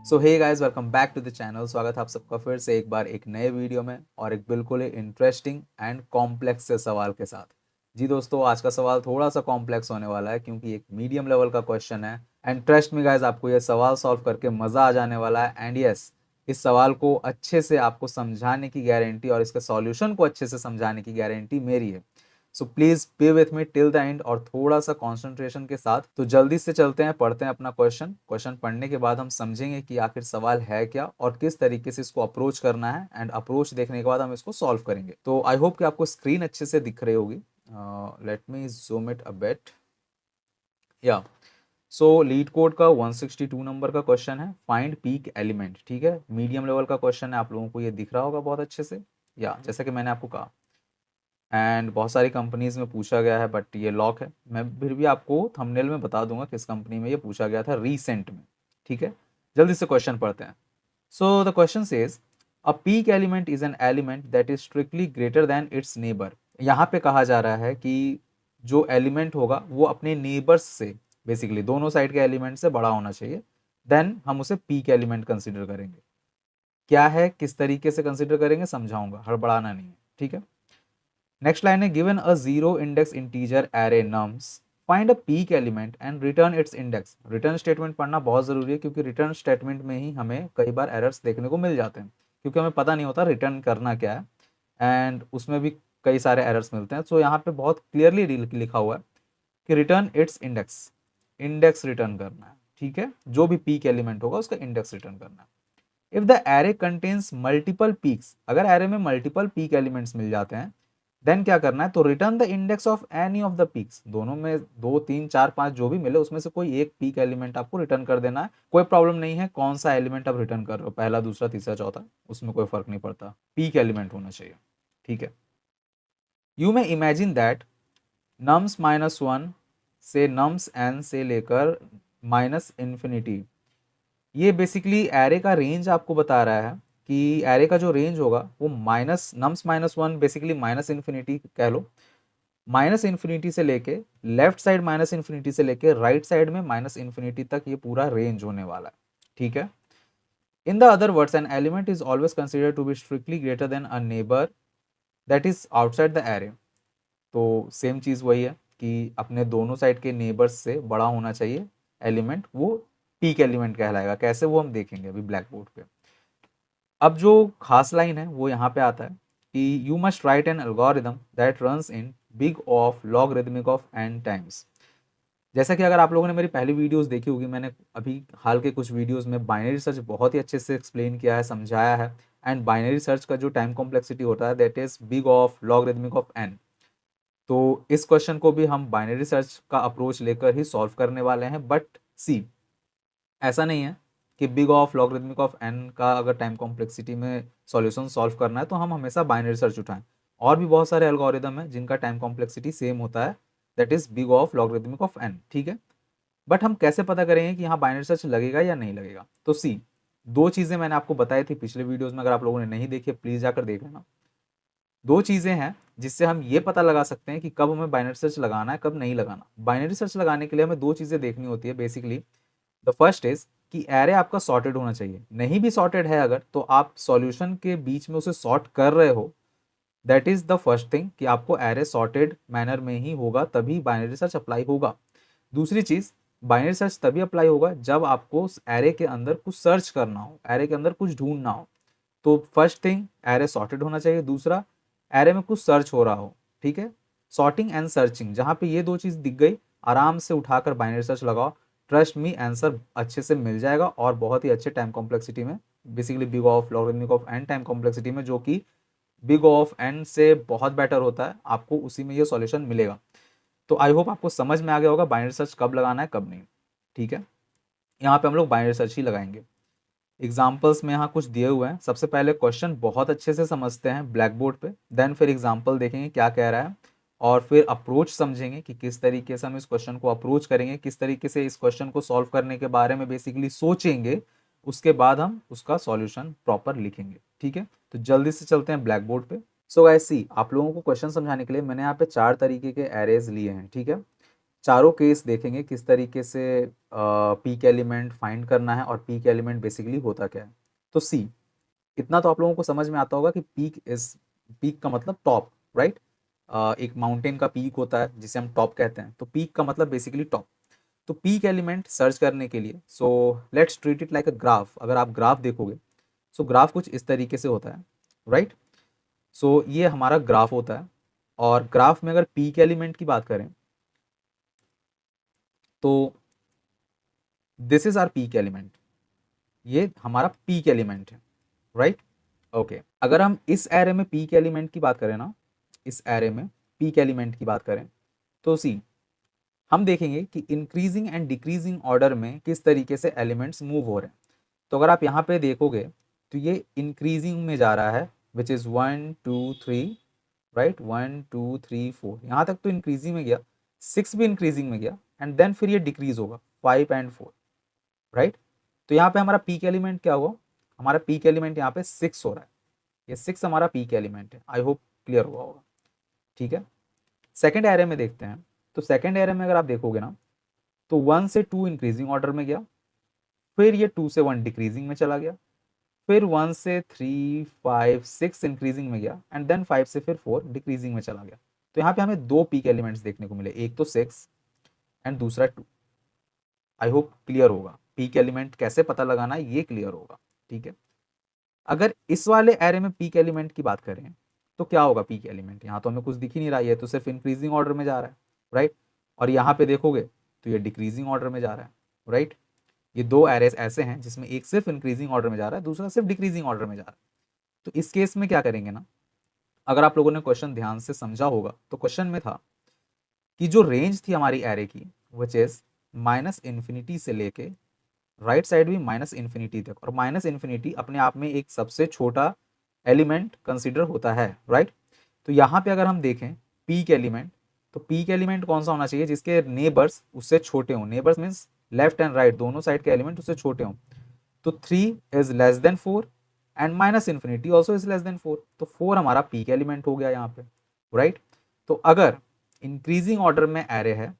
So hey guys, welcome back to the channel. स्वागत है आप सबका फिर से एक बार एक नए वीडियो में और एक बिल्कुल ही इंटरेस्टिंग एंड कॉम्प्लेक्स से सवाल के साथ। जी दोस्तों, आज का सवाल थोड़ा सा कॉम्प्लेक्स होने वाला है क्योंकि एक मीडियम लेवल का क्वेश्चन है। एंड ट्रस्ट मी गाइस, आपको ये सवाल सॉल्व करके मज़ा आ जाने वाला है। एंड यस, इस सवाल को अच्छे से आपको समझाने की गारंटी और इसके सॉल्यूशन को अच्छे से समझाने की गारंटी मेरी है। So please be with me till the end और थोड़ा सा कंसंट्रेशन के साथ। तो जल्दी से चलते हैं, पढ़ते हैं अपना क्वेश्चन पढ़ने के बाद हम समझेंगे कि आखिर सवाल है क्या और किस तरीके से इसको अप्रोच करना है। एंड अप्रोच देखने के बाद हम इसको सॉल्व करेंगे। तो आई होप कि आपको स्क्रीन अच्छे से दिख रही होगी। Let me zoom it a bit. या सो लीड कोड का 162 नंबर का क्वेश्चन है, फाइंड पीक एलिमेंट। ठीक है, मीडियम लेवल का क्वेश्चन है, आप लोगों को ये दिख रहा होगा बहुत अच्छे से। या जैसा कि मैंने आपको कहा, एंड बहुत सारी कंपनीज में पूछा गया है बट ये लॉक है। मैं फिर भी आपको थंबनेल में बता दूंगा किस कंपनी में ये पूछा गया था रिसेंट में। ठीक है, जल्दी से क्वेश्चन पढ़ते हैं। So the question says a peak element is an element that is strictly greater then it's neighbour. यहाँ पे कहा जा रहा है कि जो एलिमेंट होगा वो अपने नेबर्स से, बेसिकली दोनों साइड के एलिमेंट से बड़ा होना चाहिए, देन हम उसे पीक एलिमेंट कंसिडर करेंगे। क्या है, किस तरीके से कंसिडर करेंगे समझाऊंगा, हड़बड़ाना नहीं है। ठीक है, नेक्स्ट लाइन है, given a zero index integer array nums find a peak element and return it's index. Return statement पढ़ना बहुत जरूरी है क्योंकि रिटर्न स्टेटमेंट में ही हमें कई बार एरर्स देखने को मिल जाते हैं क्योंकि हमें पता नहीं होता रिटर्न करना क्या है। एंड उसमें भी कई सारे एरर्स मिलते हैं। सो यहाँ पे बहुत क्लियरली लिखा हुआ है कि return it's index, index return करना है। ठीक है, जो भी पीक एलिमेंट होगा उसका इंडेक्स रिटर्न करना है। If the array contains multiple peaks, अगर एरे में मल्टीपल पीक एलिमेंट्स मिल जाते हैं, देन क्या करना है, तो return the index of any of the peaks. दोनों में 2 3 4 5 जो भी मिले उसमें से कोई एक पीक एलिमेंट आपको रिटर्न कर देना है। कोई प्रॉब्लम नहीं है कौन सा एलिमेंट आप रिटर्न कर रहे हो, पहला दूसरा तीसरा चौथा, उसमें कोई फर्क नहीं पड़ता, पीक एलिमेंट होना चाहिए। ठीक है, यू में imagine that nums minus one से नम्स एन से लेकर माइनस इन्फिनिटी, ये बेसिकली एरे का रेंज आपको बता रहा है कि एरे का जो रेंज होगा वो minus nums minus one, basically minus infinity कह लो, माइनस इन्फिनिटी से लेके लेफ्ट साइड माइनस इन्फिनिटी से लेके राइट साइड में माइनस इन्फिनिटी तक ये पूरा रेंज होने वाला है। ठीक है, in the other words an element is always considered to be strictly greater than a neighbour that is outside the array. तो सेम चीज़ वही है कि अपने दोनों साइड के नेबर्स से बड़ा होना चाहिए एलिमेंट, वो पीक एलिमेंट कहलाएगा। कैसे, वो हम देखेंगे अभी ब्लैक बोर्ड पे। अब जो खास लाइन है वो यहाँ पे आता है कि you must write an algorithm that runs in big of logarithmic of n times. जैसा कि अगर आप लोगों ने मेरी पहली वीडियोस देखी होगी, मैंने अभी हाल के कुछ वीडियोस में बाइनरी सर्च बहुत ही अच्छे से एक्सप्लेन किया है, समझाया है। एंड बाइनरी सर्च का जो टाइम कॉम्प्लेक्सिटी होता है that is big of logarithmic of n. तो इस क्वेश्चन को भी हम बाइनरी सर्च का अप्रोच लेकर ही सॉल्व करने वाले हैं। बट सी, ऐसा नहीं है कि big of logarithmic of n का अगर टाइम कॉम्प्लेक्सिटी में सॉल्यूशन सॉल्व करना है तो हम हमेशा बाइनरी सर्च उठाएं। और भी बहुत सारे एल्गोरिदम हैं जिनका टाइम कॉम्प्लेक्सिटी सेम होता है, that is big of logarithmic of n. ठीक है, बट हम कैसे पता करेंगे कि यहाँ बाइनरी सर्च लगेगा या नहीं लगेगा? तो सी, दो चीज़ें मैंने आपको बताई थी पिछले वीडियोज़ में, अगर आप लोगों ने नहीं देखी प्लीज़ जाकर देख लेना। दो चीज़ें हैं जिससे हम ये पता लगा सकते हैं कि कब हमें बाइनरी सर्च लगाना है, कब नहीं लगाना। बाइनरी सर्च लगाने के लिए हमें दो चीज़ें देखनी होती है बेसिकली। द फर्स्ट इज कि एरे आपका सॉर्टेड होना चाहिए। नहीं भी सॉर्टेड है अगर, तो आप सॉल्यूशन के बीच में उसे सॉर्ट कर रहे हो, that is the first thing कि आपको एरे सॉर्टेड मैनर में ही होगा, तभी बाइनरी सर्च अप्लाई होगा। दूसरी चीज, बाइनरी सर्च तभी अप्लाई होगा जब आपको एरे के अंदर कुछ सर्च करना हो, एरे के अंदर कुछ ढूंढना हो। तो फर्स्ट थिंग, एरे सॉर्टेड होना चाहिए। दूसरा, एरे में कुछ सर्च हो रहा हो। ठीक है, सॉर्टिंग एंड सर्चिंग, जहाँ पे ये दो चीज़ दिख गई, आराम से उठाकर बाइनरी सर्च लगाओ। ट्रस्ट मी, आंसर अच्छे से मिल जाएगा और बहुत ही अच्छे टाइम कॉम्प्लेक्सिटी में, basically big of logarithmic of n time complexity में, जो कि बिग ऑफ एन से बहुत बेटर होता है, आपको उसी में ये सॉल्यूशन मिलेगा। तो आई होप आपको समझ में आ गया होगा बाइनरी सर्च कब लगाना है कब नहीं। ठीक है, यहाँ पे हम लोग बाइनरी सर्च ही लगाएंगे। एग्जाम्पल्स में यहाँ कुछ दिए हुए हैं। सबसे पहले क्वेश्चन बहुत अच्छे से समझते हैं ब्लैक बोर्ड पे, देन फिर एग्जाम्पल देखेंगे क्या कह रहा है, और फिर अप्रोच समझेंगे कि किस तरीके से हम इस क्वेश्चन को अप्रोच करेंगे, किस तरीके से इस क्वेश्चन को सॉल्व करने के बारे में बेसिकली सोचेंगे। उसके बाद हम उसका सॉल्यूशन प्रॉपर लिखेंगे। ठीक है, तो जल्दी से चलते हैं ब्लैक बोर्ड पे। सो गाइस सी, आप लोगों को क्वेश्चन समझाने के लिए मैंने यहाँ पे 4 तरीके के एरेज लिए हैं। ठीक है, चारों केस देखेंगे किस तरीके से पीक एलिमेंट फाइंड करना है और पीक एलिमेंट बेसिकली होता क्या है। तो सी, इतना तो आप लोगों को समझ में आता होगा कि पीक का मतलब टॉप, राइट। एक माउंटेन का पीक होता है जिसे हम टॉप कहते हैं, तो पीक का मतलब बेसिकली टॉप। तो पीक एलिमेंट सर्च करने के लिए so let's treat it like a graph. अगर आप ग्राफ देखोगे, सो ग्राफ कुछ इस तरीके से होता है, राइट। सो ये हमारा ग्राफ होता है, और ग्राफ में अगर पीक एलिमेंट की बात करें तो this is our peak element, ये हमारा पीक एलिमेंट है, राइट। ओके, अगर हम इस एरे में पीक एलिमेंट की बात करें ना, इस एरे में पीक एलिमेंट की बात करें, तो सी, हम देखेंगे कि इंक्रीजिंग एंड डिक्रीजिंग ऑर्डर में किस तरीके से एलिमेंट्स मूव हो रहे हैं। तो अगर आप यहाँ पे देखोगे तो ये इंक्रीजिंग में जा रहा है, विच इज़ 1 2 3, राइट, 1 2 3 4, यहाँ तक तो इंक्रीजिंग में गया, 6 भी इंक्रीजिंग में गया, एंड देन फिर ये डिक्रीज होगा 5 and 4, राइट। तो यहाँ पे हमारा पीक एलिमेंट क्या होगा, हमारा पीक एलिमेंट यहाँ पे 6 हो रहा है, ये 6 हमारा पीक एलिमेंट है। आई होप क्लियर हुआ होगा, ठीक है। सेकेंड एरे में देखते हैं, तो सेकेंड एरे में अगर आप देखोगे ना, तो 1 से 2 इंक्रीजिंग ऑर्डर में गया, फिर ये 2 से 1 डिक्रीजिंग में चला गया, फिर 1 से 3 5 6 इंक्रीजिंग में गया, एंड देन 5 से फिर 4 डिक्रीजिंग में चला गया। तो यहाँ पे हमें दो पीक एलिमेंट्स देखने को मिले, एक तो 6 एंड दूसरा 2। आई होप क्लियर होगा, पीक एलिमेंट कैसे पता लगाना है ये क्लियर होगा, ठीक है। अगर इस वाले एरे में पीक एलिमेंट की बात करें तो क्या होगा पीक एलिमेंट, यहाँ तो हमें कुछ दिख ही नहीं रहा है, तो सिर्फ इंक्रीजिंग ऑर्डर में जा रहा है, राइट। और यहाँ पे देखोगे तो ये डिक्रीजिंग ऑर्डर में जा रहा है, राइट। ये दो एरेस ऐसे हैं जिसमें एक सिर्फ इंक्रीजिंग ऑर्डर में जा रहा है, दूसरा सिर्फ डिक्रीजिंग ऑर्डर में जा रहा है। तो इस केस में क्या करेंगे ना, अगर आप लोगों ने क्वेश्चन ध्यान से समझा होगा तो क्वेश्चन में था कि जो रेंज थी हमारी एरे की, विच इज -इन्फिनिटी से लेके राइट साइड भी -इन्फिनिटी तक, और -इन्फिनिटी अपने आप में एक सबसे छोटा एलिमेंट कंसिडर होता है, राइट। तो यहाँ पे अगर हम देखें पीक एलिमेंट, तो पीक एलिमेंट कौन सा होना चाहिए, जिसके नेबर्स उससे छोटे हों, neighbours means left and right दोनों साइड के एलिमेंट उससे छोटे हों। तो 3 is less then 4 and -infinity also is less then 4, तो 4 हमारा पीक एलिमेंट हो गया यहाँ पे, राइट। तो अगर इंक्रीजिंग ऑर्डर में एरे है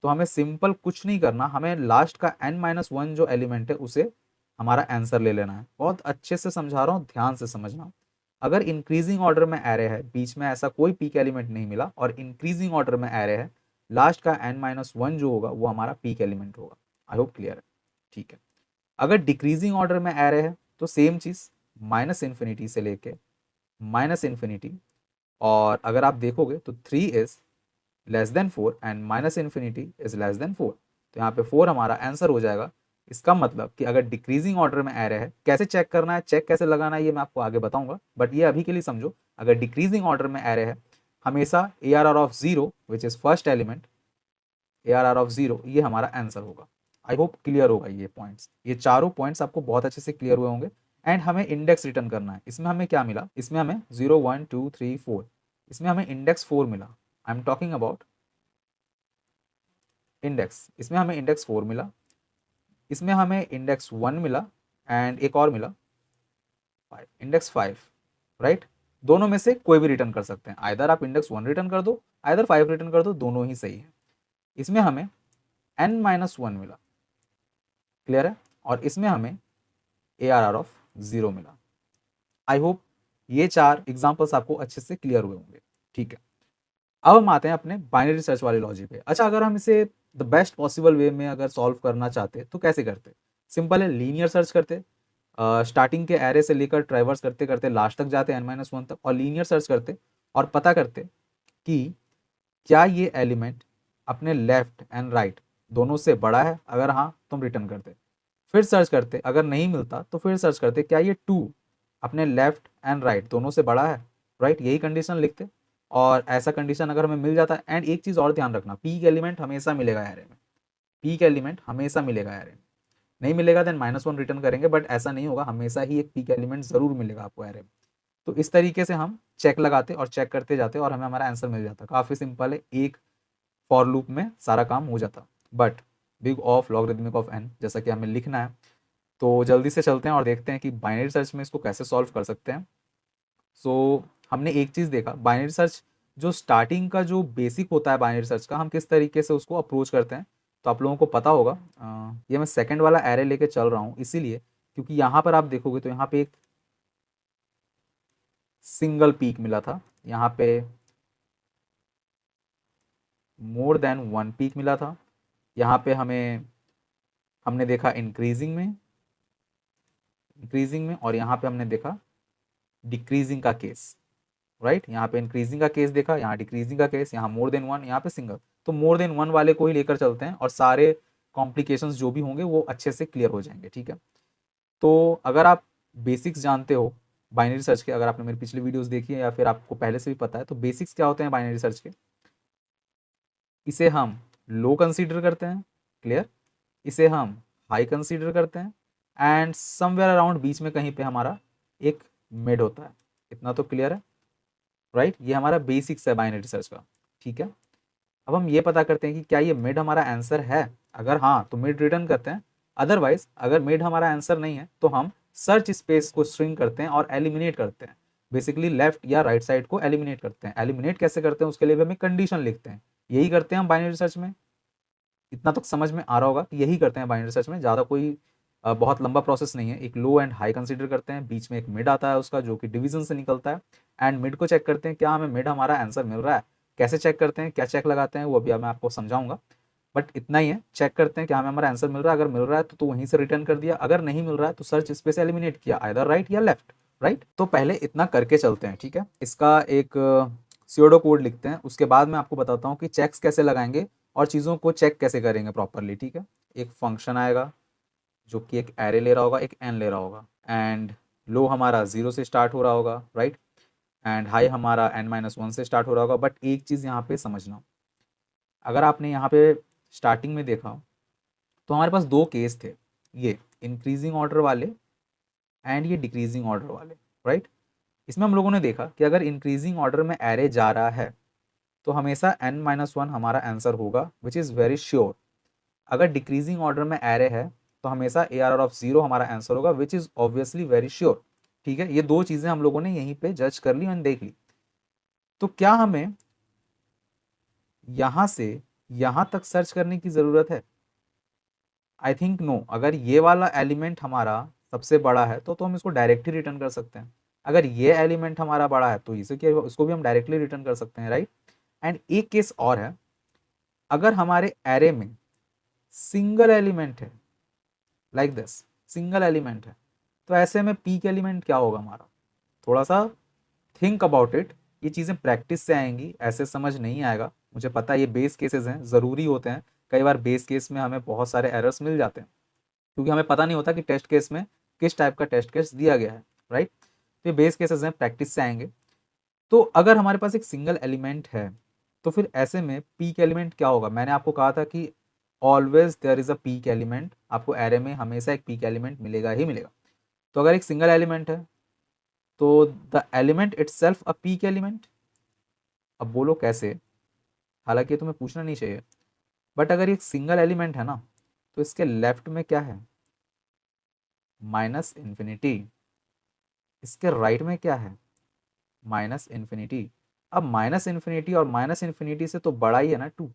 तो हमें सिंपल कुछ नहीं करना, हमें लास्ट का n-1 जो एलिमेंट है उसे हमारा आंसर ले लेना है। बहुत अच्छे से समझा रहा हूँ, ध्यान से समझना। अगर इंक्रीजिंग ऑर्डर में एरे है, बीच में ऐसा कोई पीक एलिमेंट नहीं मिला, और इंक्रीजिंग ऑर्डर में एरे है, लास्ट का n-1 जो होगा वो हमारा पीक एलिमेंट होगा। आई होप क्लियर है, ठीक है। अगर डिक्रीजिंग ऑर्डर में एरे है तो सेम चीज़, -इन्फिनिटी से लेके -इन्फिनिटी, और अगर आप देखोगे तो 3 is less then 4 and -infinity is less then 4, तो यहाँ पे 4 हमारा आंसर हो जाएगा। इसका मतलब कि अगर डिक्रीजिंग ऑर्डर में एरे है, कैसे चेक करना है, चेक कैसे लगाना है, ये मैं आपको आगे बताऊंगा, बट ये अभी के लिए समझो, अगर डिक्रीजिंग ऑर्डर में एरे है, हमेशा ARR of 0 which is first element, ARR of 0 ये हमारा आंसर होगा। आई होप क्लियर होगा ये पॉइंट्स, ये चारों पॉइंट्स आपको बहुत अच्छे से क्लियर हुए होंगे। एंड हमें इंडेक्स रिटर्न करना है, इसमें हमें क्या मिला, इसमें हमें 0 1 2 3 4, इसमें हमें इंडेक्स 4 मिला। I am talking about index, इसमें हमें इंडेक्स 4 मिला, इसमें हमें इंडेक्स 1 मिला, एंड एक और मिला 5, इंडेक्स 5, राइट। दोनों में से कोई भी रिटर्न कर सकते हैं, आइदर आप इंडेक्स 1 रिटर्न कर दो, आइदर 5 रिटर्न कर दो, दोनों ही सही है। इसमें हमें n-1 मिला, क्लियर है, और इसमें हमें ARR ऑफ 0 मिला। आई होप ये चार एग्जाम्पल्स आपको अच्छे से क्लियर हुए होंगे, ठीक है। अब हम आते हैं अपने बाइनरी सर्च वाले लॉजिक पे। अच्छा, अगर हम इसे द बेस्ट पॉसिबल वे में अगर सॉल्व करना चाहते तो कैसे करते, सिंपल है, लीनियर सर्च करते, स्टार्टिंग के एरे से लेकर ट्राइवर्स करते करते लास्ट तक जाते n-1 तक, और लीनियर सर्च करते और पता करते कि क्या ये एलिमेंट अपने लेफ्ट एंड राइट दोनों से बड़ा है, अगर हाँ तो हम रिटर्न करते। फिर सर्च करते, अगर नहीं मिलता तो फिर सर्च करते क्या ये 2 अपने लेफ्ट एंड राइट दोनों से बड़ा है, राइट, यही कंडीशन लिखते। और ऐसा कंडीशन अगर हमें मिल जाता है, एंड एक चीज़ और ध्यान रखना, पीक एलिमेंट हमेशा मिलेगा एरे में, पीक एलिमेंट हमेशा मिलेगा एरे में, नहीं मिलेगा देन -1 रिटर्न करेंगे, बट ऐसा नहीं होगा, हमेशा ही एक पीक एलिमेंट जरूर मिलेगा आपको एरे में। तो इस तरीके से हम चेक लगाते और चेक करते जाते और हमें हमारा आंसर मिल जाता। काफ़ी सिंपल है, एक फॉर लूप में सारा काम हो जाता। But big of logarithmic of n जैसा कि हमें लिखना है, तो जल्दी से चलते हैं और देखते हैं कि बाइनरी सर्च में इसको कैसे सॉल्व कर सकते हैं। सो हमने एक चीज़ देखा, बाइनरी सर्च जो स्टार्टिंग का जो बेसिक होता है बाइनरी सर्च का, हम किस तरीके से उसको अप्रोच करते हैं, तो आप लोगों को पता होगा। ये मैं सेकंड वाला एरे लेके चल रहा हूँ इसीलिए क्योंकि यहाँ पर आप देखोगे तो यहाँ पे एक सिंगल पीक मिला था, यहाँ पे मोर देन वन पीक मिला था, यहाँ पे हमने देखा इंक्रीजिंग में और यहाँ पे हमने देखा डिक्रीजिंग का केस, राइट। यहाँ पे इंक्रीजिंग का केस देखा, यहाँ डिक्रीजिंग का केस, यहाँ मोर देन वन, यहाँ पे सिंगल। तो मोर देन वन वाले को ही लेकर चलते हैं और सारे कॉम्प्लिकेशंस जो भी होंगे वो अच्छे से क्लियर हो जाएंगे, ठीक है। तो अगर आप बेसिक्स जानते हो बाइनरी सर्च के, अगर आपने मेरी पिछली वीडियोस देखी है या फिर आपको पहले से भी पता है, तो बेसिक्स क्या होते हैं बाइनरी सर्च के। इसे हम लो कंसीडर करते हैं, क्लियर। इसे हम हाई कंसीडर करते हैं एंड समवेयर अराउंड बीच में कहीं पे हमारा एक मिड होता है। इतना तो क्लियर है, राइट। ये हमारा बेसिक्स है बाइनरी सर्च का, ठीक है। अब हम ये पता करते हैं कि क्या ये मिड हमारा आंसर है। अगर हाँ तो मिड रिटर्न करते हैं, अदरवाइज अगर मिड हमारा आंसर नहीं है तो हम सर्च स्पेस को स्ट्रिंग करते हैं और एलिमिनेट करते हैं। बेसिकली लेफ्ट या राइट साइड को एलिमिनेट करते हैं। एलिमिनेट कैसे करते हैं उसके लिए भी हमें कंडीशन लिखते हैं। यही करते हैं हम बाइनरी सर्च में। इतना तो समझ में आ रहा होगा कि यही करते हैं बाइनरी सर्च में, ज़्यादा कोई बहुत लंबा प्रोसेस नहीं है। एक लो एंड हाई कंसीडर करते हैं, बीच में एक मिड आता है उसका जो कि डिवीजन से निकलता है, एंड मिड को चेक करते हैं क्या हमें मिड हमारा आंसर मिल रहा है। कैसे चेक करते हैं, क्या चेक लगाते हैं, वो अभी मैं आपको समझाऊंगा। बट इतना ही है, चेक करते हैं क्या हमें हमारा आंसर मिल रहा है। अगर मिल रहा है तो वहीं से रिटर्न कर दिया, अगर नहीं मिल रहा है तो सर्च स्पेस एलिमिनेट किया, आइदर राइट या लेफ्ट, राइट। तो पहले इतना करके चलते हैं, ठीक है। इसका एक स्यूडो कोड लिखते हैं, उसके बाद मैं आपको बताता हूँ कि चेक्स कैसे लगाएंगे और चीज़ों को चेक कैसे करेंगे प्रॉपरली, ठीक है। एक फंक्शन आएगा जो कि एक एरे ले रहा होगा, एक एन ले रहा होगा, एंड लो हमारा 0 से स्टार्ट हो रहा होगा, राइट, एंड हाई हमारा n-1 से स्टार्ट हो रहा होगा। बट एक चीज़ यहाँ पे समझना, अगर आपने यहाँ पे स्टार्टिंग में देखा तो हमारे पास दो केस थे, ये इंक्रीजिंग ऑर्डर वाले एंड ये डिक्रीजिंग ऑर्डर वाले, राइट। इसमें हम लोगों ने देखा कि अगर इंक्रीजिंग ऑर्डर में एरे जा रहा है तो हमेशा n-1 हमारा आंसर होगा, विच इज़ वेरी श्योर। अगर डिक्रीजिंग ऑर्डर में एरे है तो हमेशा ARR ऑफ 0 हमारा आंसर होगा, which is obviously very sure, ठीक है। ये दो चीज़ें हम लोगों ने यहीं पे जज कर ली और देख ली। तो क्या हमें यहाँ से यहाँ तक सर्च करने की ज़रूरत है? I think no. अगर ये वाला एलिमेंट हमारा सबसे बड़ा है तो हम इसको डायरेक्टली रिटर्न कर सकते हैं। अगर ये एलिमेंट हमारा बड़ा है तो इसे क्या, इसको भी हम डायरेक्टली रिटर्न कर सकते हैं, राइट। एंड एक केस और है, अगर हमारे एरे में सिंगल एलिमेंट है, लाइक दिस, सिंगल एलिमेंट है, तो ऐसे में पीक एलिमेंट क्या होगा हमारा। थोड़ा सा थिंक अबाउट इट। ये चीज़ें प्रैक्टिस से आएंगी, ऐसे समझ नहीं आएगा। मुझे पता है ये बेस केसेस हैं, ज़रूरी होते हैं। कई बार बेस केस में हमें बहुत सारे एरर्स मिल जाते हैं क्योंकि हमें पता नहीं होता कि टेस्ट केस में किस टाइप का टेस्ट केस दिया गया है, राइट। तो ये बेस केसेस हैं, प्रैक्टिस से आएंगे। तो अगर हमारे पास एक सिंगल एलिमेंट है तो फिर ऐसे में पीक एलिमेंट क्या होगा। मैंने आपको कहा था कि always there is a peak element, आपको एरे में हमेशा एक पीक एलिमेंट मिलेगा ही मिलेगा। तो अगर एक सिंगल एलिमेंट है तो the element itself a peak element. अब बोलो कैसे, हालांकि ये तुम्हें पूछना नहीं चाहिए, बट अगर एक सिंगल एलिमेंट है ना तो इसके लेफ्ट में क्या है, माइनस इन्फिनिटी। इसके राइट में क्या है, माइनस इन्फिनिटी। अब माइनस इन्फिनिटी और माइनस इन्फिनिटी से तो बड़ा ही है ना 2।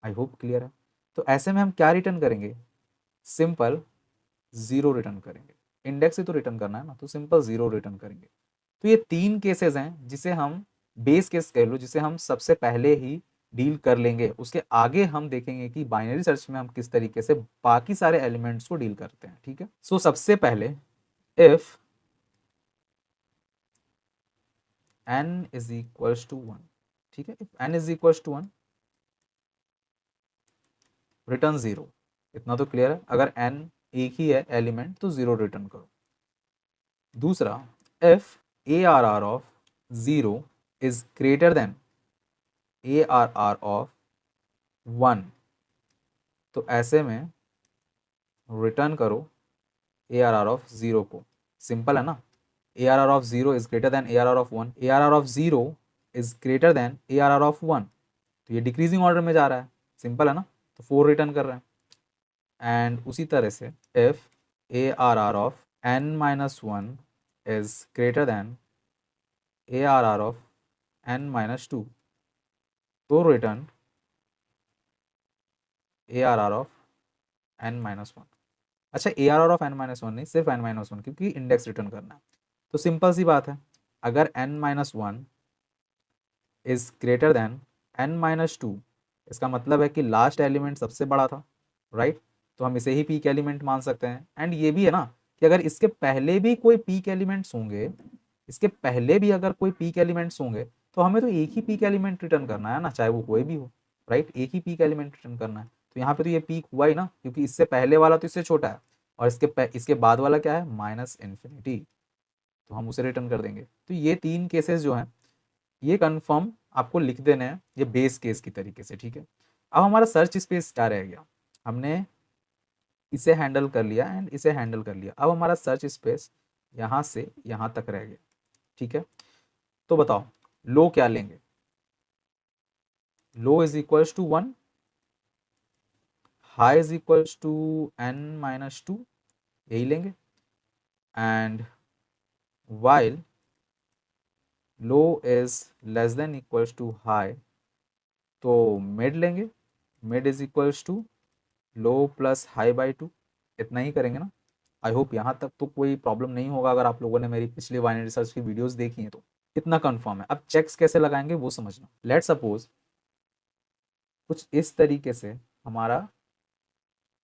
आई होप क्लियर है। तो ऐसे में हम क्या रिटर्न करेंगे, सिंपल 0 रिटर्न करेंगे। इंडेक्स ही तो रिटर्न करना है ना, तो सिंपल 0 रिटर्न करेंगे। तो ये तीन केसेस हैं जिसे हम बेस केस कह लो, जिसे हम सबसे पहले ही डील कर लेंगे। उसके आगे हम देखेंगे कि बाइनरी सर्च में हम किस तरीके से बाकी सारे एलिमेंट्स को डील करते हैं, ठीक है। सो सबसे पहले if n is equals to 1, ठीक है। If n is equals to 1 return 0। इतना तो क्लियर है, अगर n एक ही है एलिमेंट तो 0 रिटर्न करो। दूसरा, if ARR of 0 is greater than ARR of 1, तो ऐसे में रिटर्न करो ARR ऑफ 0 को। सिंपल है ना, ARR of 0 is greater than ARR of 1, ARR of 0 is greater than ARR of 1, तो ये डिक्रीजिंग ऑर्डर में जा रहा है, सिंपल है ना, तो 4 रिटर्न कर रहे हैं। एंड उसी तरह से if ARR of n-1 is greater than ARR of n minus two, तो return A R R of n minus one. अच्छा, A R R of n minus one नहीं, सिर्फ n माइनस वन, क्योंकि index return करना है। तो simple सी बात है, अगर n minus one is greater than n minus two, इसका मतलब है कि लास्ट एलिमेंट सबसे बड़ा था, राइट? तो हम इसे ही पीक एलिमेंट मान सकते हैं। एंड ये भी है ना कि अगर इसके पहले भी कोई पीक एलिमेंट्स होंगे, इसके पहले भी अगर कोई पीक एलिमेंट्स होंगे, तो हमें तो एक ही पीक एलिमेंट रिटर्न करना है ना, चाहे वो कोई भी हो, राइट? एक ही पीक एलिमेंट रिटर्न करना है। तो यहाँ पे तो ये पीक हुआ ही ना, क्योंकि इससे पहले वाला तो इससे छोटा है, और इसके बाद वाला क्या है, माइनस इन्फिनिटी, तो हम उसे रिटर्न कर देंगे। तो ये तीन केसेस जो हैं, ये कंफर्म आपको लिख देने हैं, ये बेस केस की तरीके से, ठीक है? अब हमारा सर्च स्पेस क्या रह गया, हमने इसे हैंडल कर लिया एंड इसे हैंडल कर लिया। अब हमारा सर्च स्पेस यहाँ से यहाँ तक रह गया, ठीक है? तो बताओ लो क्या लेंगे? Low is equals to one, high is equals to n minus two, यही लेंगे। And while low is less than equals to high, तो मिड लेंगे। Mid is equals to low plus high by two, इतना ही करेंगे ना? I hope यहाँ तक तो कोई प्रॉब्लम नहीं होगा, अगर आप लोगों ने मेरी पिछली बाइनरी रिसर्च की वीडियोस देखी हैं तो। इतना कंफर्म है। अब चेक्स कैसे लगाएंगे वो समझना। लेट सपोज कुछ इस तरीके से हमारा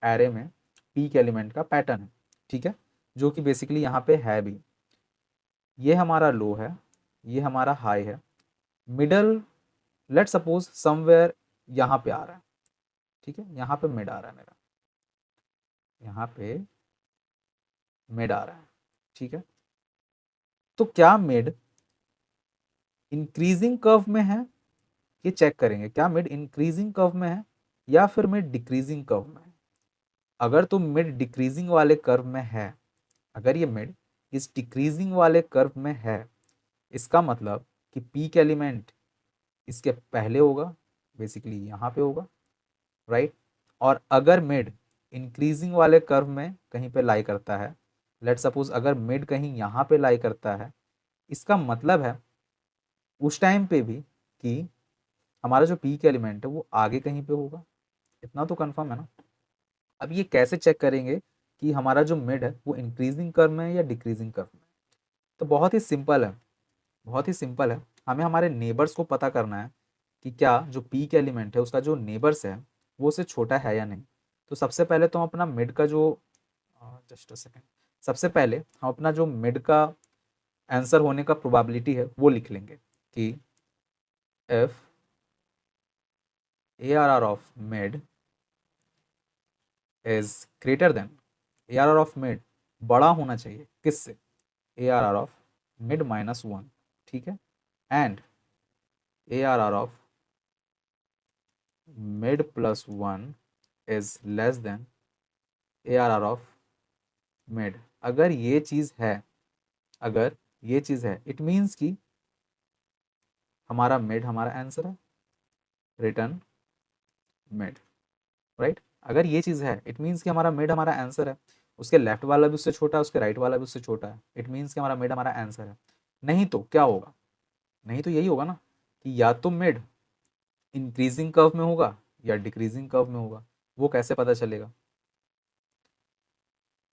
एरे में पीक एलिमेंट का पैटर्न है, ठीक है? जो कि बेसिकली यहाँ पे है भी। ये हमारा लो है, ये हमारा हाई है, मिडल लेट सपोज समवेयर यहाँ पे आ रहा है, ठीक है? यहाँ पे मिड आ रहा है मेरा, यहाँ पे मिड आ रहा है, ठीक है? तो क्या मिड इंक्रीजिंग कर्व में है, ये चेक करेंगे। क्या मिड इंक्रीजिंग कर्व में है या फिर मिड डिक्रीजिंग कर्व में है? अगर तो मिड डिक्रीजिंग वाले कर्व में है, अगर ये मिड इस डिक्रीजिंग वाले कर्व में है, इसका मतलब कि पीक एलिमेंट इसके पहले होगा, बेसिकली यहाँ पे होगा, राइट? और अगर मिड इंक्रीजिंग वाले कर्व में कहीं पे लाई करता है, लेट सपोज अगर मिड कहीं यहाँ पे लाई करता है, इसका मतलब है उस टाइम पे भी कि हमारा जो पीक एलिमेंट है वो आगे कहीं पे होगा। इतना तो कंफर्म है ना? अब ये कैसे चेक करेंगे कि हमारा जो मिड है वो इंक्रीजिंग कर्व में है या डिक्रीजिंग कर्व में? तो बहुत ही सिंपल है, बहुत ही सिंपल है। हमें हमारे नेबर्स को पता करना है कि क्या जो पीक एलिमेंट है उसका जो नेबर्स है वो उससे छोटा है या नहीं। तो सबसे पहले तो हम अपना मिड का जो जस्ट अ सेकेंड, सबसे पहले हम अपना जो मिड का आंसर होने का प्रोबेबिलिटी है वो लिख लेंगे कि if ARR of mid is greater than, ARR of mid बड़ा होना चाहिए किससे? ARR of mid minus one, ठीक है? And ARR of mid plus one is less then ARR of mid. अगर ये चीज़ है, अगर ये चीज़ है, इट मीन्स कि हमारा मिड हमारा आंसर है, रिटर्न मिड, राइट? अगर ये चीज़ है इट मीन्स कि हमारा मिड हमारा आंसर है, उसके लेफ्ट वाला भी उससे छोटा है, उसके राइट वाला भी उससे छोटा है, इट मीन्स कि हमारा मिड हमारा आंसर है। नहीं तो क्या होगा? नहीं तो यही होगा ना कि या तो मिड इंक्रीजिंग कर्व में होगा या डिक्रीजिंग कर्व में होगा। वो कैसे पता चलेगा?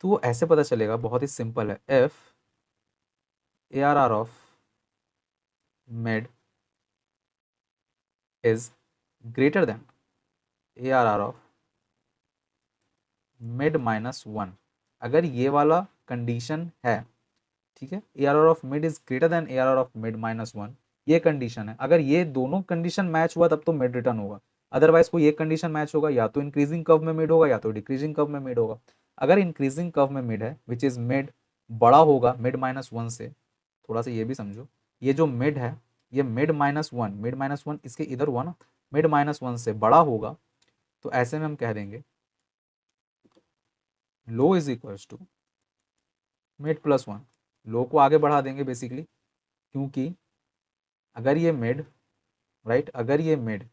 तो वो ऐसे पता चलेगा, बहुत ही सिंपल है। If ARR of mid is greater than ARR of mid minus one, अगर ये वाला कंडीशन है, ठीक है? ARR of mid is greater than ARR of mid minus one, ये कंडीशन है। अगर ये दोनों कंडीशन मैच हुआ तब तो मिड रिटर्न होगा, अदरवाइज कोई एक कंडीशन मैच होगा, या तो इंक्रीजिंग कर्व में मिड होगा या तो डिक्रीजिंग कर्व में मिड होगा। अगर इंक्रीजिंग कर्व में मिड है विच इज मिड बड़ा होगा मिड माइनस वन से, थोड़ा सा ये भी समझो, ये जो मिड है ये mid minus one, mid minus one इसके इधर हुआ ना, मिड माइनस वन से बड़ा होगा, तो ऐसे में हम कह देंगे low is equals to mid plus one. Low को आगे बढ़ा देंगे बेसिकली, क्योंकि अगर ये मिड, राइट, अगर ये मिड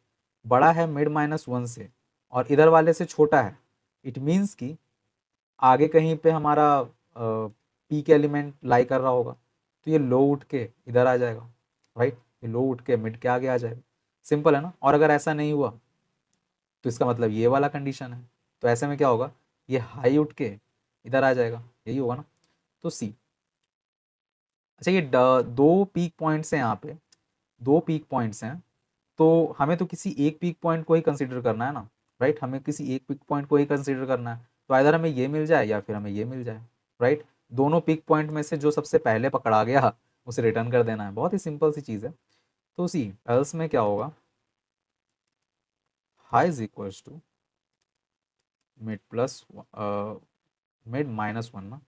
बड़ा है मिड माइनस वन से और इधर वाले से छोटा है, इट मीन्स कि आगे कहीं पे हमारा पीक एलिमेंट लाई कर रहा होगा, तो ये लो उठ के इधर आ जाएगा, राइट? लो उठ के मिड के आगे आ जाएगा, सिंपल है ना। और अगर ऐसा नहीं हुआ तो इसका मतलब ये वाला कंडीशन है, तो ऐसे में क्या होगा, ये हाई उठ के इधर आ जाएगा, यही होगा ना। तो सी। अच्छा ये दो पीक पॉइंट्स हैं यहाँ पे, दो पीक पॉइंट्स हैं, तो हमें तो किसी एक पीक पॉइंट को ही कंसीडर करना है ना, राइट, हमें किसी एक पीक पॉइंट को ही कंसीडर करना है। तो आइदर हमें ये मिल जाए या फिर हमें ये मिल जाए, राइट। दोनों पीक पॉइंट में से जो सबसे पहले पकड़ा गया उसे रिटर्न कर देना है, बहुत ही सिंपल सी चीज़ है। तो सी एल्स में क्या होगा, high is equals to mid plus mid minus one ना।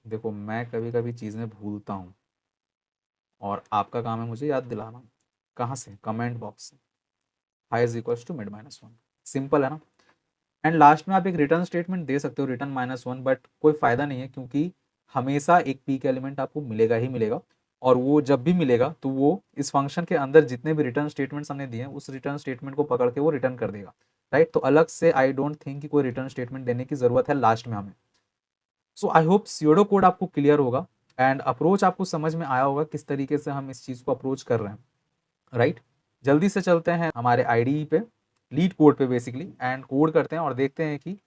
देखो मैं कभी कभी चीज़ें भूलता हूँ और आपका काम है मुझे याद दिलाना। कहाँ से, कमेंट बॉक्स से। High is equals to mid minus one, simple है ना। एंड लास्ट में आप एक रिटर्न स्टेटमेंट दे सकते हो, रिटर्न माइनस वन, बट कोई फ़ायदा नहीं है क्योंकि हमेशा एक पीक एलिमेंट आपको मिलेगा ही मिलेगा। और वो जब भी मिलेगा तो वो इस फंक्शन के अंदर जितने भी रिटर्न स्टेटमेंट्स हमने दिए हैं उस रिटर्न स्टेटमेंट को पकड़ के वो रिटर्न कर देगा, राइट। तो अलग से आई डोंट थिंक कि कोई रिटर्न स्टेटमेंट देने की ज़रूरत है लास्ट में हमें। सो आई होप स्यूडो कोड आपको क्लियर होगा एंड अप्रोच आपको समझ में आया होगा किस तरीके से हम इस चीज़ को अप्रोच कर रहे हैं, राइट। जल्दी से चलते हैं हमारे आईडी पे, लीड कोड पे बेसिकली, एंड कोड करते हैं और देखते हैं कि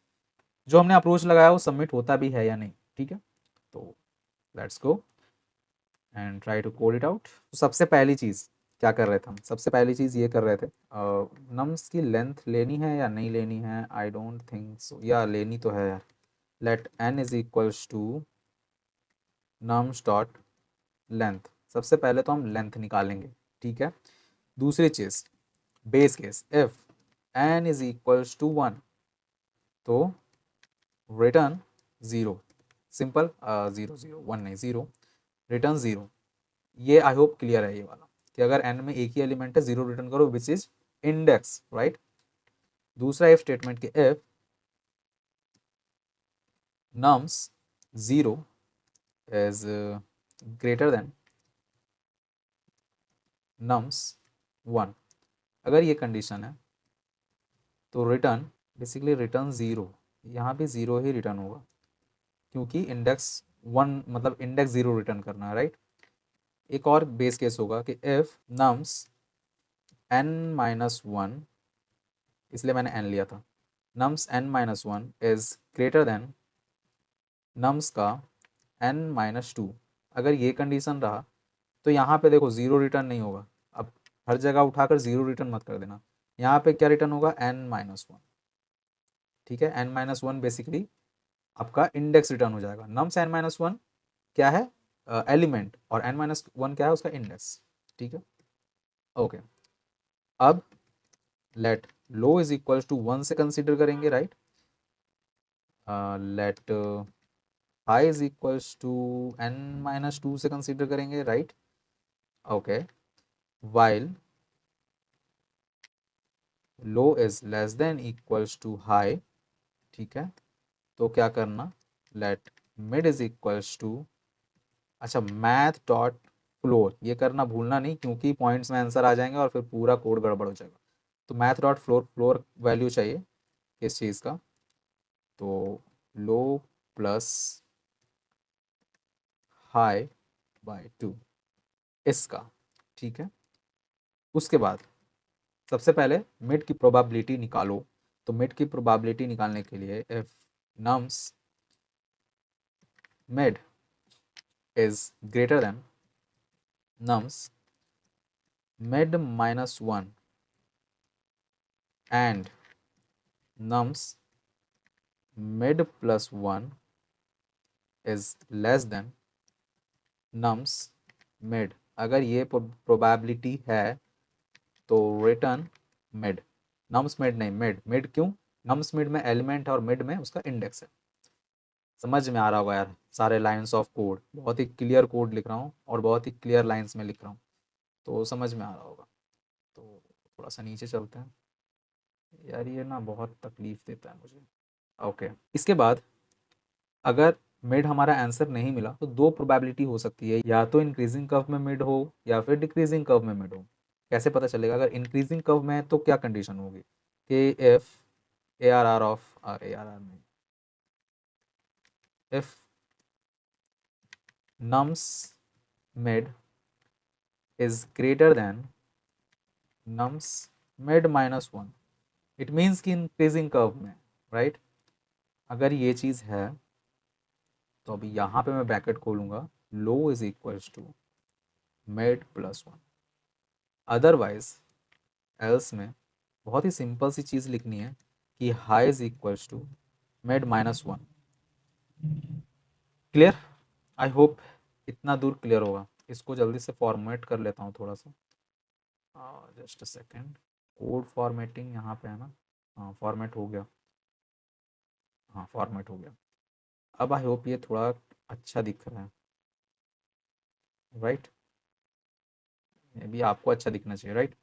जो हमने अप्रोच लगाया वो सबमिट होता भी है या नहीं, ठीक है। तो let's go and try to code it out. तो सबसे पहली चीज़ क्या कर रहे थे हम, सबसे पहली चीज़ ये कर रहे थे, नम्स की लेंथ लेनी है या नहीं लेनी है, आई डोंट थिंक सो, या लेनी तो है यार। Let n is equals to nums dot length, सबसे पहले तो हम लेंथ निकालेंगे, ठीक है। दूसरी चीज़, base case, if n is equals to one तो return zero, simple, zero zero, one नहीं ज़ीरो, रिटर्न ज़ीरो। ये आई होप क्लियर है ये वाला, कि अगर एन में एक ही एलिमेंट है ज़ीरो रिटर्न करो विच इज इंडेक्स, राइट। दूसरा इफ स्टेटमेंट के if nums zero is greater then nums one, अगर ये कंडीशन है तो रिटर्न, बेसिकली रिटर्न ज़ीरो, यहाँ भी ज़ीरो ही रिटर्न होगा क्योंकि इंडेक्स वन मतलब इंडेक्स ज़ीरो रिटर्न करना है, राइट। एक और बेस केस होगा कि if nums n minus one, इसलिए मैंने n लिया था, nums n minus one is greater then nums का n माइनस टू, अगर ये कंडीशन रहा तो यहाँ पे देखो ज़ीरो रिटर्न नहीं होगा। अब हर जगह उठाकर ज़ीरो रिटर्न मत कर देना, यहाँ पे क्या रिटर्न होगा, n माइनस वन, ठीक है। n माइनस वन बेसिकली आपका इंडेक्स रिटर्न हो जाएगा। नम्स n माइनस वन क्या है, एलिमेंट, और n माइनस वन क्या है, उसका इंडेक्स, ठीक है। ओके, अब let low is equal to one से कंसिडर करेंगे, right. Let high is equals to n minus two से कंसिडर करेंगे, right. Okay, while low is less than equals to high, ठीक है। तो क्या करना, let mid is equals to, अच्छा मैथ डॉट फ्लोर, ये करना भूलना नहीं क्योंकि पॉइंट्स में आंसर आ जाएंगे और फिर पूरा कोड गड़बड़ हो जाएगा। तो math dot floor, floor value चाहिए किस चीज़ का, तो लो प्लस हाई बाय टू, इसका, ठीक है। उसके बाद सबसे पहले मिड की प्रोबेबिलिटी निकालो। तो मिड की प्रोबेबिलिटी निकालने के लिए if nums mid is greater then nums mid minus one and nums mid plus 1 is less than nums mid, अगर ये प्रोबेबिलिटी है तो रिटर्न मिड, नम्स मिड नहीं मिड, मिड क्यों, नम्स मिड में एलिमेंट है और मिड में उसका इंडेक्स है। समझ में आ रहा होगा यार, सारे लाइंस ऑफ कोड, बहुत ही क्लियर कोड लिख रहा हूँ और बहुत ही क्लियर लाइंस में लिख रहा हूँ, तो समझ में आ रहा होगा। तो थोड़ा सा नीचे चलते हैं यार, ये ना बहुत तकलीफ देता है मुझे। ओके, इसके बाद अगर मिड हमारा आंसर नहीं मिला तो दो प्रोबेबिलिटी हो सकती है, या तो इंक्रीजिंग कर्व में मिड हो या फिर डिक्रीजिंग कर्व में मिड हो। कैसे पता चलेगा, अगर इंक्रीजिंग कर्व में है तो क्या कंडीशन होगी कि if A R R of A R R नहीं, if nums mid is greater than nums mid -1, it means कि इंक्रीजिंग कर्व में, राइट। अगर ये चीज़ है तो अभी यहाँ पे मैं ब्रैकेट खोलूँगा, low is equals to mid +1। Otherwise else में बहुत ही सिंपल सी चीज़ लिखनी है कि high is equals to mid -1। Clear? I hope इतना दूर क्लियर होगा। इसको जल्दी से फॉर्मेट कर लेता हूँ थोड़ा सा, just a second. Code formatting यहाँ पे है ना, हाँ फॉर्मेट हो गया, हाँ फॉर्मेट हो गया। अब आई होप ये थोड़ा अच्छा दिख रहा है, राइट। ये भी आपको अच्छा दिखना चाहिए, राइट।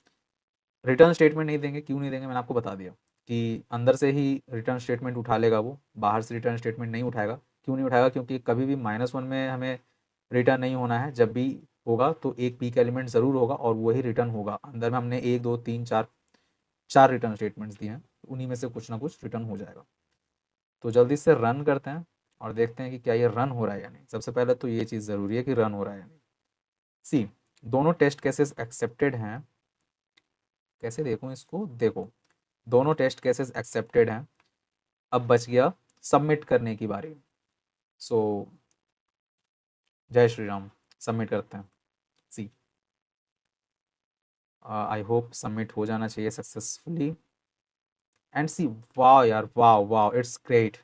रिटर्न स्टेटमेंट नहीं देंगे, क्यों नहीं देंगे मैंने आपको बता दिया कि अंदर से ही रिटर्न स्टेटमेंट उठा लेगा वो, बाहर से रिटर्न स्टेटमेंट नहीं उठाएगा। क्यों नहीं उठाएगा? क्योंकि कभी भी -1 में हमें रिटर्न नहीं होना है। जब भी होगा तो एक पीक एलिमेंट ज़रूर होगा और वही रिटर्न होगा। अंदर में हमने 1 2 3 4 रिटर्न स्टेटमेंट्स दिए हैं, उन्हीं में से कुछ ना कुछ रिटर्न हो जाएगा। तो जल्दी से रन करते हैं और देखते हैं कि क्या ये रन हो रहा है या नहीं। सबसे पहले तो ये चीज़ ज़रूरी है कि रन हो रहा है या नहीं। सी, दोनों टेस्ट केसेस एक्सेप्टेड हैं। कैसे देखूँ इसको? देखो, दोनों टेस्ट केसेस एक्सेप्टेड हैं। अब बच गया सबमिट करने की बारी। सो जय श्री राम, सबमिट करते हैं। सी, आई होप सबमिट हो जाना चाहिए सक्सेसफुली। एंड सी, वाह यार, वाह वाह, इट्स ग्रेट।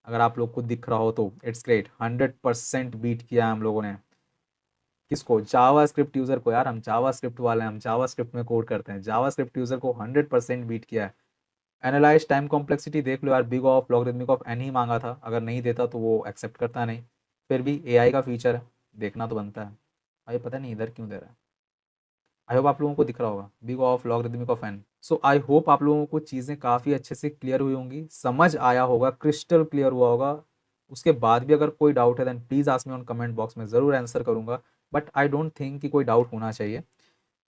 अगर आप लोग को दिख रहा हो तो इट्स ग्रेट, 100% बीट किया है हम लोगों ने। किसको? जावा स्क्रिप्ट यूज़र को। यार हम जावा स्क्रिप्ट वाले हैं, हम जावा स्क्रिप्ट में कोड करते हैं। जावा स्क्रिप्ट यूज़र को 100% बीट किया है। एनालाइज टाइम कॉम्प्लेक्सिटी देख लो यार, big of logarithmic of n ही मांगा था। अगर नहीं देता तो वो एक्सेप्ट करता नहीं। फिर भी एआई का फीचर है, देखना तो बनता है। भाई पता नहीं इधर क्यों दे रहा है। आई होप आप लोगों को दिख रहा होगा, big of logarithmic of n. So I hope आप लोगों को चीज़ें काफ़ी अच्छे से क्लियर हुई होंगी, समझ आया होगा, क्रिस्टल क्लियर हुआ होगा। उसके बाद भी अगर कोई डाउट है then please ask me on comment box में, ज़रूर आंसर करूँगा। बट आई डोंट थिंक कि कोई डाउट होना चाहिए।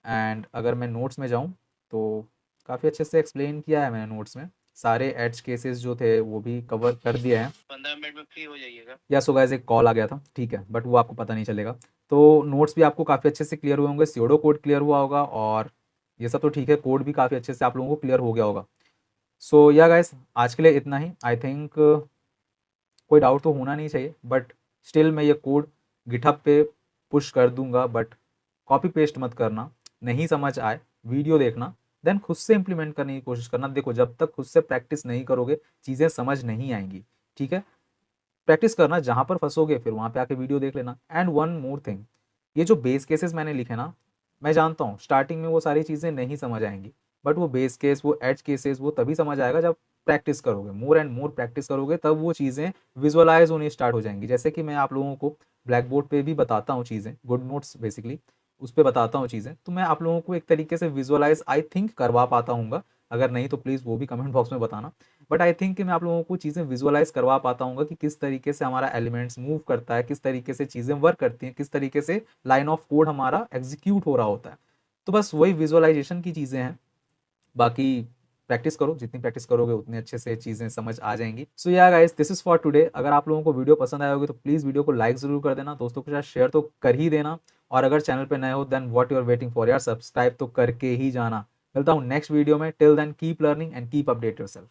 एंड अगर मैं नोट्स में जाऊँ तो काफ़ी अच्छे से एक्सप्लेन किया है मैंने नोट्स में। सारे एड्ज केसेस जो थे वो भी कवर कर दिए हैं। 15 मिनट में फ्री हो जाइएगा। या सो गाइस, एक कॉल आ गया था, ठीक है, बट वो आपको पता नहीं चलेगा। तो नोट्स भी आपको काफ़ी अच्छे से क्लियर हुए होंगे, स्यूडो कोड क्लियर हुआ होगा और ये सब तो ठीक है, कोड भी काफ़ी अच्छे से आप लोगों को क्लियर हो गया होगा। सो या गाइस, आज के लिए इतना ही। आई थिंक कोई डाउट तो होना नहीं चाहिए, बट स्टिल मैं ये कोड गिटहब पे पुश कर दूंगा। बट कॉपी पेस्ट मत करना, नहीं समझ आए वीडियो देखना, देन खुद से इंप्लीमेंट करने की कोशिश करना। देखो, जब तक खुद से प्रैक्टिस नहीं करोगे चीज़ें समझ नहीं आएंगी, ठीक है। प्रैक्टिस करना, जहाँ पर फंसोगे फिर वहाँ पे आके वीडियो देख लेना। एंड वन मोर थिंग, ये जो बेस केसेस मैंने लिखे ना, मैं जानता हूँ स्टार्टिंग में वो सारी चीज़ें नहीं समझ आएंगी, बट वो बेस केस, वो एज केसेस, वो तभी समझ आएगा जब प्रैक्टिस करोगे, मोर एंड मोर प्रैक्टिस करोगे, तब वो चीज़ें विजुअलाइज होनी स्टार्ट हो जाएंगी। जैसे कि मैं आप लोगों को ब्लैक बोर्ड पे भी बताता हूँ चीज़ें, गुड नोट्स बेसिकली, उस पर बताता हूँ चीज़ें, तो मैं आप लोगों को एक तरीके से विजुअलाइज आई थिंक करवा पाता हूँ। अगर नहीं तो प्लीज़ वो भी कमेंट बॉक्स में बताना। बट आई थिंक कि मैं आप लोगों को चीज़ें विजुअलाइज करवा पाता हूँ कि किस तरीके से हमारा एलिमेंट्स मूव करता है, किस तरीके से चीज़ें वर्क करती हैं, किस तरीके से लाइन ऑफ कोड हमारा एग्जीक्यूट हो रहा होता है। तो बस वही विजुअलाइजेशन की चीज़ें हैं। बाकी प्रैक्टिस करो, जितनी प्रैक्टिस करोगे उतनी अच्छे से चीज़ें समझ आ जाएंगी। सो या guys, this is for today. अगर आप लोगों को वीडियो पसंद आया होगी तो प्लीज़ वीडियो को लाइक ज़रूर कर देना, दोस्तों के साथ शेयर तो कर ही देना। और अगर चैनल पे नए हो then what you are waiting for यार, सब्सक्राइब तो करके ही जाना। मिलता हूँ नेक्स्ट वीडियो में। Till then keep learning and keep update yourself.